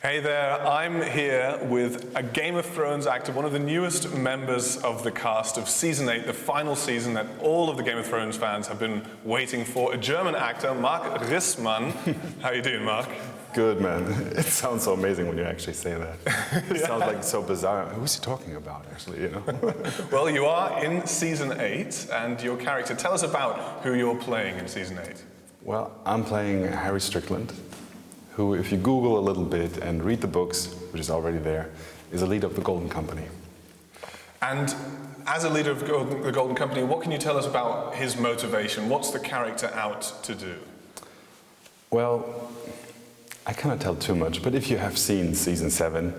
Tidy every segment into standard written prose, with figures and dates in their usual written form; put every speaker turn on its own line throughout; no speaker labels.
Hey there, I'm here with a Game of Thrones actor, one of the newest members of the cast of Season 8, the final season that all of the Game of Thrones fans have been waiting for, a German actor, Marc Rissmann. How you doing, Marc?
Good, man. It sounds so amazing when you actually say that. It sounds like so bizarre. Who's he talking about, actually, you know?
Well, you are in Season 8, and your character, tell us about who you're playing in Season 8.
Well, I'm playing Harry Strickland, who, if you Google a little bit and read the books, which is already there, is a leader of the Golden Company.
And as a leader of the Golden Company, what can you tell us about his motivation? What's the character out to do?
Well, I cannot tell too much, but if you have seen Season 7,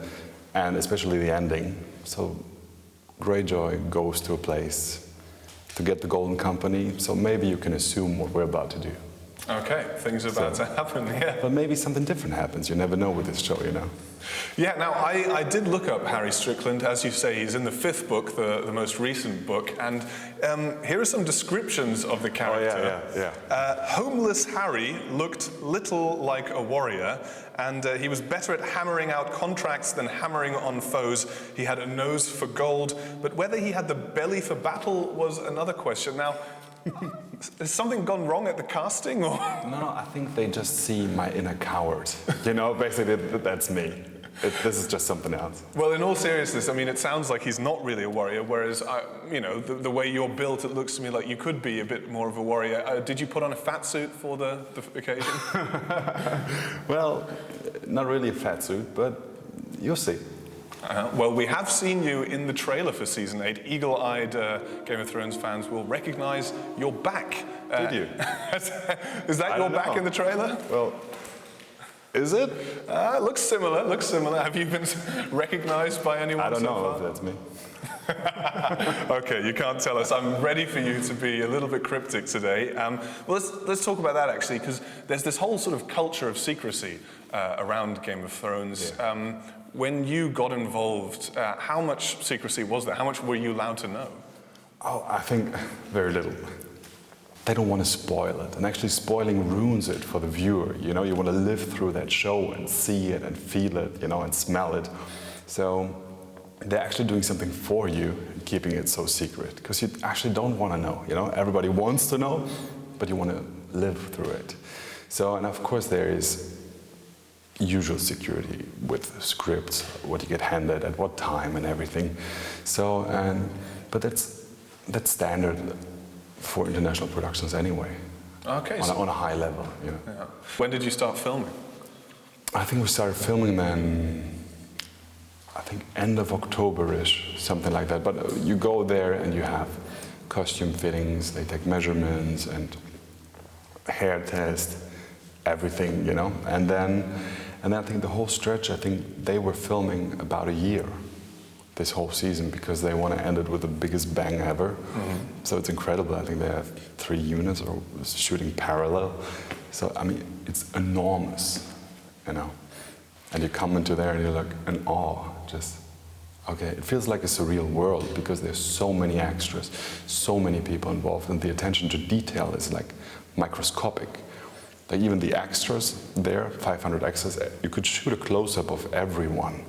and especially the ending, so Greyjoy goes to a place to get the Golden Company, so maybe you can assume what we're about to do.
Okay, things are about to happen, yeah.
But maybe something different happens. You never know with this show, you know.
Yeah, now I did look up Harry Strickland. As you say, he's in the 5th book, the most recent book, and here are some descriptions of the character.
Oh, yeah.
Homeless Harry looked little like a warrior, and he was better at hammering out contracts than hammering on foes. He had a nose for gold, but whether he had the belly for battle was another question. Now, has something gone wrong at the casting, or?
No, I think they just see my inner coward. You know, basically that's me. This is just something else.
Well, in all seriousness, I mean, it sounds like he's not really a warrior, whereas, you know, the way you're built, it looks to me like you could be a bit more of a warrior. Did you put on a fat suit for the occasion?
Well, not really a fat suit, but you'll see.
Well, we have seen you in the trailer for Season 8. Eagle-eyed Game of Thrones fans will recognize your back.
Did you?
Is that your back in the trailer?
Well, is it?
Looks similar, looks similar. Have you been recognized by anyone
I don't
so
know
far?
if that's me.
Okay, you can't tell us. I'm ready for you to be a little bit cryptic today. Well, let's talk about that, actually, because there's this whole sort of culture of secrecy around Game of Thrones.
Yeah.
When you got involved, how much secrecy was there? How much were you allowed to know?
Oh, I think very little. They don't want to spoil it, and actually spoiling ruins it for the viewer. You know, you want to live through that show and see it and feel it, you know, and smell it. So they're actually doing something for you, keeping it so secret, because you actually don't want to know. You know, everybody wants to know, but you want to live through it. So, and of course, there is usual security with scripts, what you get handed at what time and everything. So, but that's standard for international productions anyway.
Okay.
On a high level, you know.
Yeah. When did you start filming?
I think we started filming then, I think end of October-ish, something like that. But you go there and you have costume fittings, they take measurements and hair test, everything, you know. And then I think the whole stretch, I think they were filming about a year, this whole season, because they want to end it with the biggest bang ever. Mm-hmm. So it's incredible. I think they have 3 units or shooting parallel. So, I mean, it's enormous, you know. And you come into there and you're like in awe, just, okay, it feels like a surreal world because there's so many extras, so many people involved, and the attention to detail is like microscopic. Like even the extras there, 500 extras, you could shoot a close-up of everyone,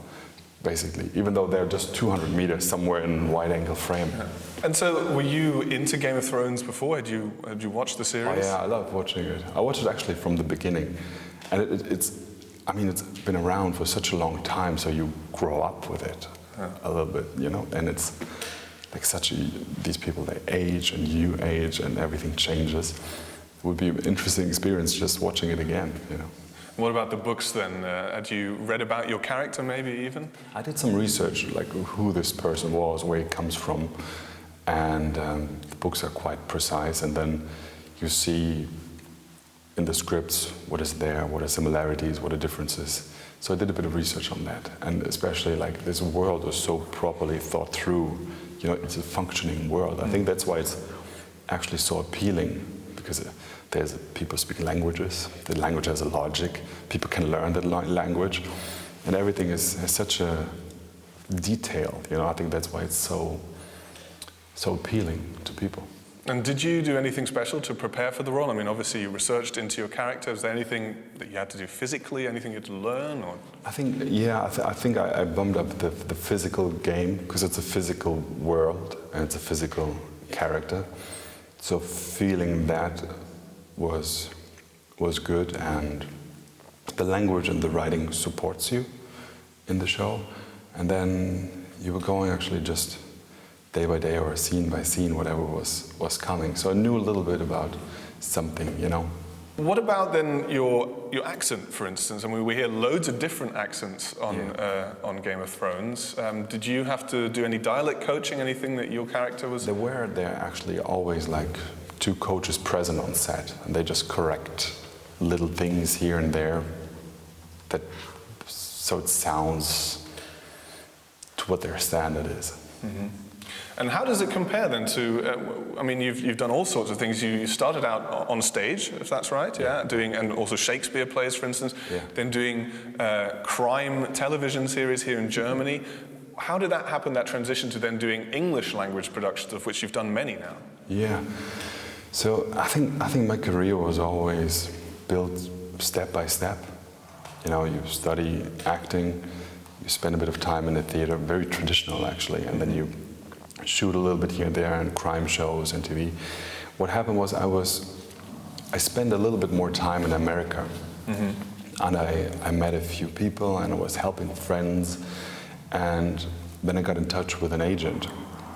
basically, even though they're just 200 meters somewhere in wide-angle frame.
Yeah. And so, were you into Game of Thrones before? Had you watched the series?
Oh yeah, I love watching it. I watched it actually from the beginning, and it's been around for such a long time, so you grow up with it a little bit, you know. And it's like these people, they age and you age, and everything changes. It would be an interesting experience just watching it again, you know.
What about the books then? Had you read about your character maybe even?
I did some research, like who this person was, where he comes from, and the books are quite precise, and then you see in the scripts what is there, what are similarities, what are differences. So I did a bit of research on that, and especially like this world was so properly thought through, you know, it's a functioning world. I think that's why it's actually so appealing, because there's people speak languages, the language has a logic, people can learn that language, and everything has such a detail, you know. I think that's why it's so appealing to people.
And did you do anything special to prepare for the role? I mean, obviously you researched into your character. Is there anything that you had to do physically, anything you had to learn? Or?
I think, yeah, I think I bumped up the physical game, because it's a physical world and it's a physical character. So feeling that was good, and the language and the writing supports you in the show. And then you were going actually just day by day or scene by scene, whatever was coming. So I knew a little bit about something, you know.
What about then your accent, for instance? I mean, we hear loads of different accents on Game of Thrones. Did you have to do any dialect coaching, anything that your character was?
There actually always like 2 coaches present on set, and they just correct little things here and there, so it sounds to what their standard is.
Mm-hmm. And how does it compare then to, I mean, you've done all sorts of things. You started out on stage, if that's right, yeah? Doing, and also Shakespeare plays, for instance, then doing crime television series here in Germany. How did that happen, that transition to then doing English language productions, of which you've done many now?
Yeah, so I think my career was always built step by step. You know, you study acting, you spend a bit of time in the theater, very traditional actually, and then you shoot a little bit here and there and crime shows and TV. What happened was I spent a little bit more time in America, and I met a few people and I was helping friends, and then I got in touch with an agent,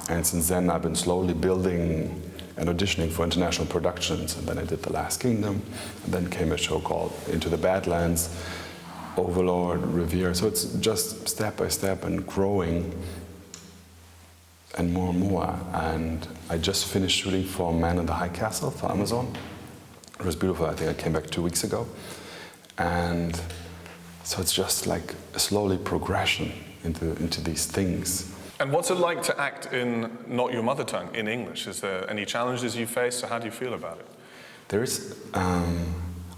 and since then I've been slowly building and auditioning for international productions, and then I did The Last Kingdom, and then came a show called Into the Badlands, Overlord, Revere. So it's just step by step and growing, and more. And I just finished shooting for Man in the High Castle for Amazon. It was beautiful. I think I came back 2 weeks ago. And so it's just like a slowly progression into these things.
And what's it like to act in not your mother tongue, in English? Is there any challenges you face, or how do you feel about it?
There is, I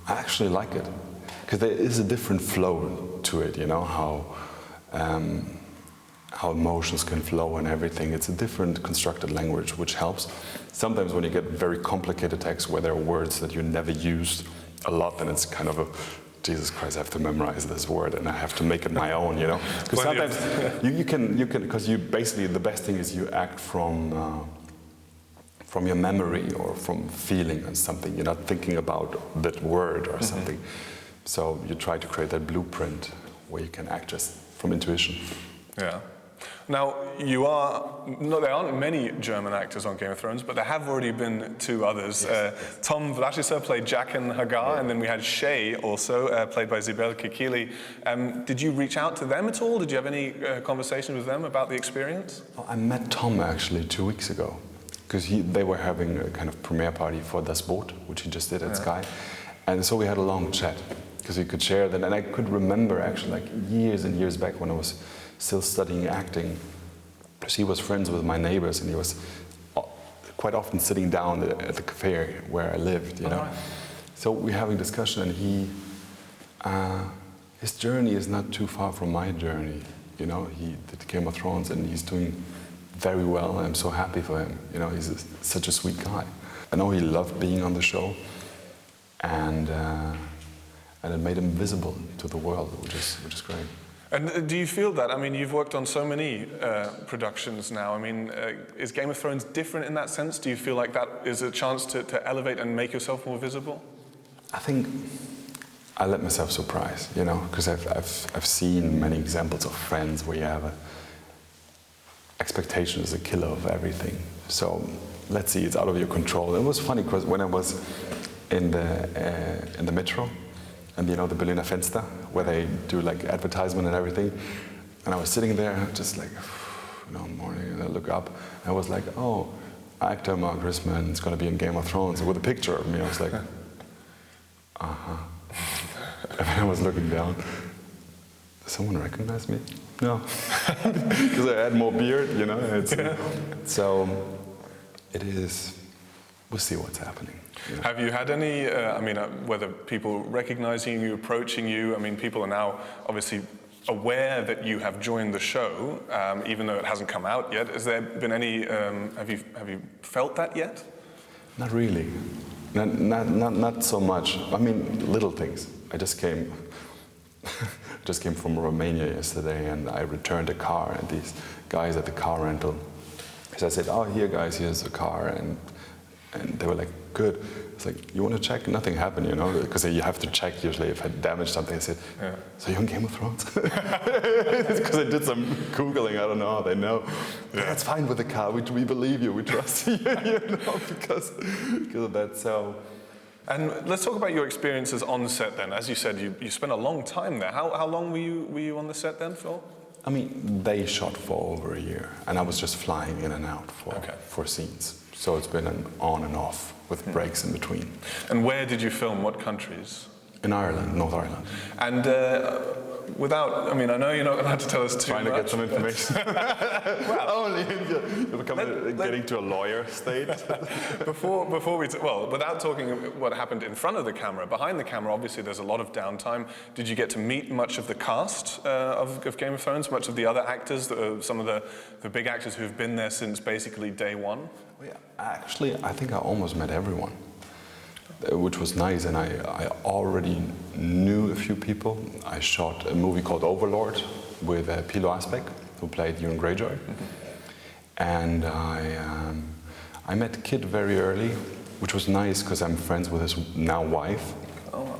actually like it, because there is a different flow to it, you know, how emotions can flow and everything. It's a different constructed language, which helps. Sometimes when you get very complicated texts where there are words that you never used a lot, then it's kind of a, Jesus Christ, I have to memorize this word and I have to make it my own, you know? Because sometimes you can, because you basically, the best thing is you act from your memory or from feeling or something. You're not thinking about that word or something. So you try to create that blueprint where you can act just from intuition.
Yeah. Now, there aren't many German actors on Game of Thrones, but there have already been 2 others. Yes. Tom Vlashisar played Jaqen Hagar, and then we had Shay also, played by Sibel Kekili. Did you reach out to them at all? Did you have any conversations with them about the experience?
Well, I met Tom actually 2 weeks ago, because they were having a kind of premiere party for Das Boot, which he just did at Sky. And so we had a long chat, because we could share that. And I could remember actually like years and years back when I was still studying acting, because he was friends with my neighbors, and he was quite often sitting down at the cafe where I lived, you know. Right. So we're having discussion, and his journey is not too far from my journey, you know. He did Game of Thrones, and he's doing very well, and I'm so happy for him. You know, he's such a sweet guy. I know he loved being on the show, and it made him visible to the world, which is great.
And do you feel that? I mean, you've worked on so many productions now. I mean, is Game of Thrones different in that sense? Do you feel like that is a chance to elevate and make yourself more visible?
I think I let myself surprise, you know, because I've seen many examples of Friends where you have expectation is a killer of everything. So let's see, it's out of your control. It was funny because when I was in the metro, and you know the Berliner Fenster, where they do like advertisement and everything, and I was sitting there just like, you know, morning, and I look up, and I was like, oh, actor Marc Rissman is going to be in Game of Thrones with a picture of me. I was like, and then I was looking down. Does someone recognize me? No, because I had more beard, you know. So it is. We'll see what's happening. Yeah.
Have you had any, I mean, whether people recognizing you, approaching you, I mean, people are now obviously aware that you have joined the show, even though it hasn't come out yet. Has there been any, have you felt that yet?
Not really. Not so much. I mean, little things. I just came from Romania yesterday, and I returned a car, and these guys at the car rental, so I said, "Oh, here, guys, here's the car," and they were like, "Good." It's like, "You want to check?" Nothing happened, you know, because you have to check usually if I damaged something. I said, yeah. "So you're on Game of Thrones?" Because I did some Googling. I don't know how they know. Yeah. "That's fine with the car. We believe you. We trust you." You know, because of that. So.
And let's talk about your experiences on set then. As you said, you spent a long time there. How long were you on the set then, Phil?
I mean, they shot for over a year, and I was just flying in and out for scenes. So it's been an on and off with breaks in between.
And where did you film? What countries?
In Ireland, North Ireland.
And I know you're not allowed to tell us too much.
Trying to get some information.
Well,
only you're getting to a lawyer state.
Without talking what happened in front of the camera, behind the camera, obviously there's a lot of downtime. Did you get to meet much of the cast of Game of Thrones, much of the other actors, some of the big actors who've been there since basically day one?
Yeah, actually, I think I almost met everyone, which was nice, and I already knew a few people. I shot a movie called Overlord with Pilo Asbeck, who played Euron Greyjoy. Mm-hmm. And I met Kit very early, which was nice because I'm friends with his now wife. Oh, wow.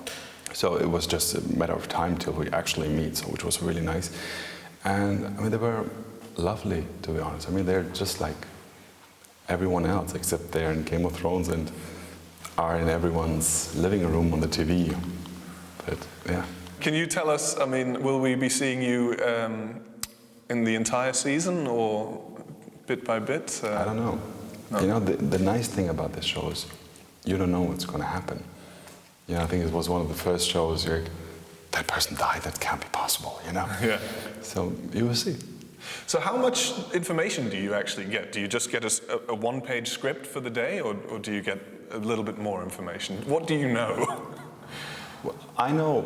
So it was just a matter of time till we actually meet, so which was really nice. And I mean, they were lovely, to be honest. I mean, they're just like everyone else, except they're in Game of Thrones and are in everyone's living room on the TV. But yeah.
Can you tell us, I mean, will we be seeing you in the entire season or bit by bit?
I don't know. No. You know, the nice thing about this show is you don't know what's going to happen. You know, I think it was one of the first shows you're like, that person died, that can't be possible, you know?
Yeah.
So you will see.
So how much information do you actually get? Do you just get a one-page script for the day, or do you get a little bit more information? What do you know?
Well, I know.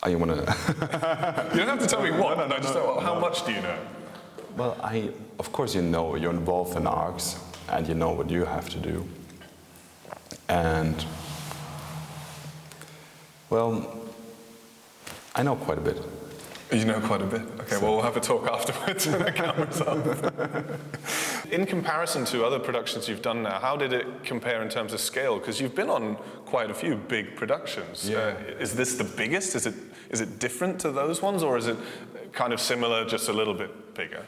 You want to?
You don't have to tell me what. How much do you know?
Well, of course, you know you're involved in arcs, and you know what you have to do. And well, I know quite a bit.
You know quite a bit. Okay, well, we'll have a talk afterwards when the camera's off. In comparison to other productions you've done now, how did it compare in terms of scale? Because you've been on quite a few big productions.
Yeah.
Is this the biggest? Is it different to those ones, or is it kind of similar, just a little bit bigger?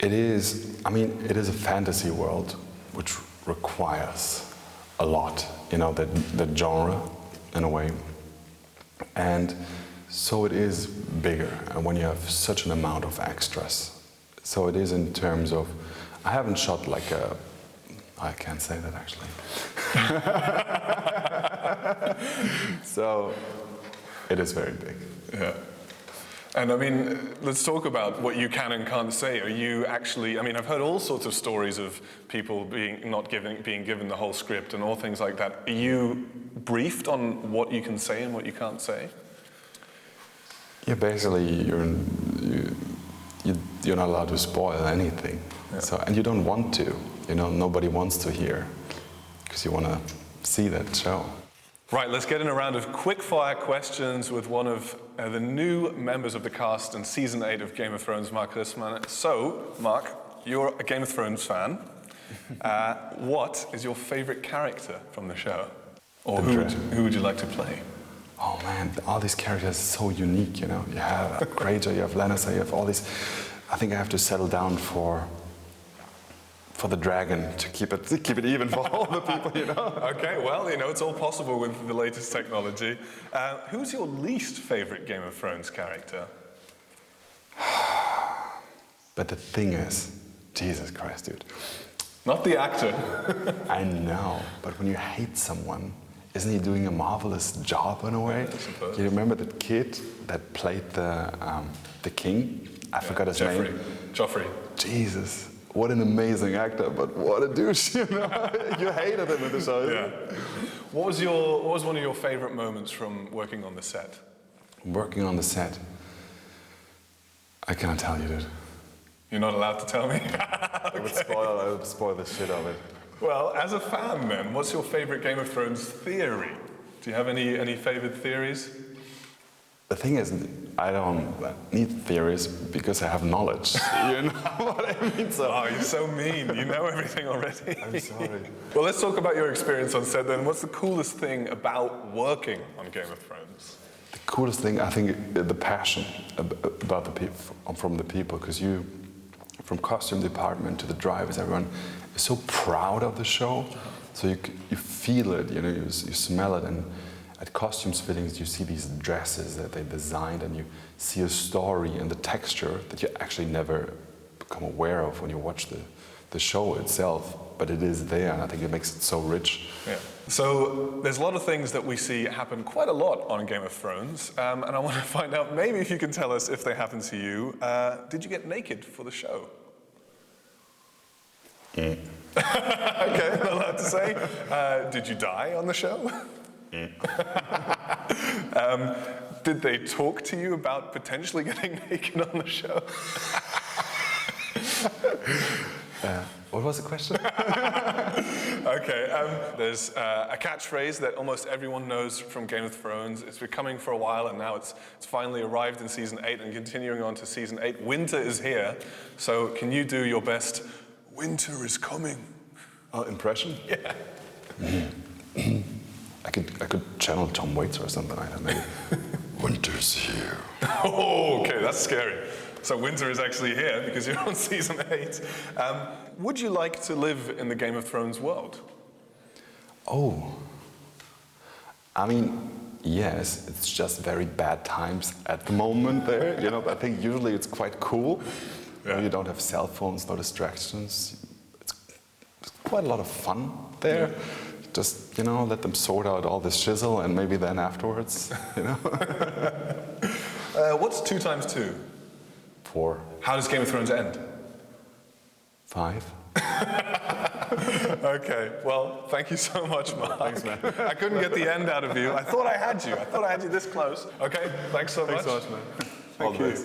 It is. I mean, it is a fantasy world, which requires a lot. You know, the genre, in a way, and. So it is bigger, and when you have such an amount of extras. So it is in terms of, I haven't shot like I can't say that actually. So it is very big.
Yeah. And I mean, let's talk about what you can and can't say. Are you actually, I mean, I've heard all sorts of stories of people being given the whole script and all things like that. Are you briefed on what you can say and what you can't say?
Yeah, basically, you're not allowed to spoil anything. Yeah. So, and you don't want to. You know, nobody wants to hear, because you want to see that show.
Right, let's get in a round of quick-fire questions with one of the new members of the cast in Season 8 of Game of Thrones, Marc Rissmann. So, Marc, you're a Game of Thrones fan. What is your favorite character from the show? Or who would you like to play?
Oh man, all these characters are so unique, you know. You have Greyjoy, you have Lannister, you have all these. I think I have to settle down for the dragon to keep it even for all the people, you know.
Okay, well, you know, it's all possible with the latest technology. Who's your least favorite Game of Thrones character?
But the thing is, Jesus Christ, dude.
Not the actor.
I know, but when you hate someone, isn't he doing a marvelous job in a way?
I suppose.
You remember that kid that played the king? I forgot his name.
Joffrey.
Jesus, what an amazing actor, but what a douche, you know? You hated him in the show.
Yeah. What was one of your favorite moments from working on the set?
Working on the set? I can't tell you, dude.
You're not allowed to tell me?
Okay. I would spoil the shit of it.
Well, as a fan then, what's your favorite Game of Thrones theory? Do you have any favorite theories?
The thing is, I don't need theories because I have knowledge. You know what I mean? So,
Oh, you're so mean. You know everything already.
I'm sorry.
Well, let's talk about your experience on set then. What's the coolest thing about working on Game of Thrones?
The coolest thing, I think, the passion about the people, from the people, because you, from costume department to the drivers, everyone is so proud of the show. So you feel it, you know, you smell it, and at costumes fittings you see these dresses that they designed, and you see a story and the texture that you actually never become aware of when you watch the show itself, but it is there, and I think it makes it so rich.
Yeah. So there's a lot of things that we see happen quite a lot on Game of Thrones, and I want to find out, maybe if you can tell us if they happen to you. Did you get naked for the show?
Mm.
Okay, not allowed to say. Did you die on the show? Did they talk to you about potentially getting naked on the show?
What was the question?
Okay, there's a catchphrase that almost everyone knows from Game of Thrones. It's been coming for a while, and now it's finally arrived in season 8 and continuing on to season 8. Winter is here, so can you do your best "Winter is coming"?
Impression?
Yeah.
I could channel Tom Waits or something like that, maybe. Winter's here.
Oh, okay, that's scary. So winter is actually here because you're on season 8. Would you like to live in the Game of Thrones world?
Oh. I mean, yes, it's just very bad times at the moment there. You know, I think usually it's quite cool.
Yeah.
You don't have cell phones, no distractions. It's quite a lot of fun there. Yeah. Just, you know, let them sort out all this shizzle, and maybe then afterwards, you know.
What's 2 times 2?
4.
How does Game of Thrones end?
5.
Okay, well, thank you so much, Marc.
Thanks, man.
I couldn't get the end out of you. I thought I had you. I thought I had you this close. Okay, thanks so much.
Thanks so much, man.
Thank you.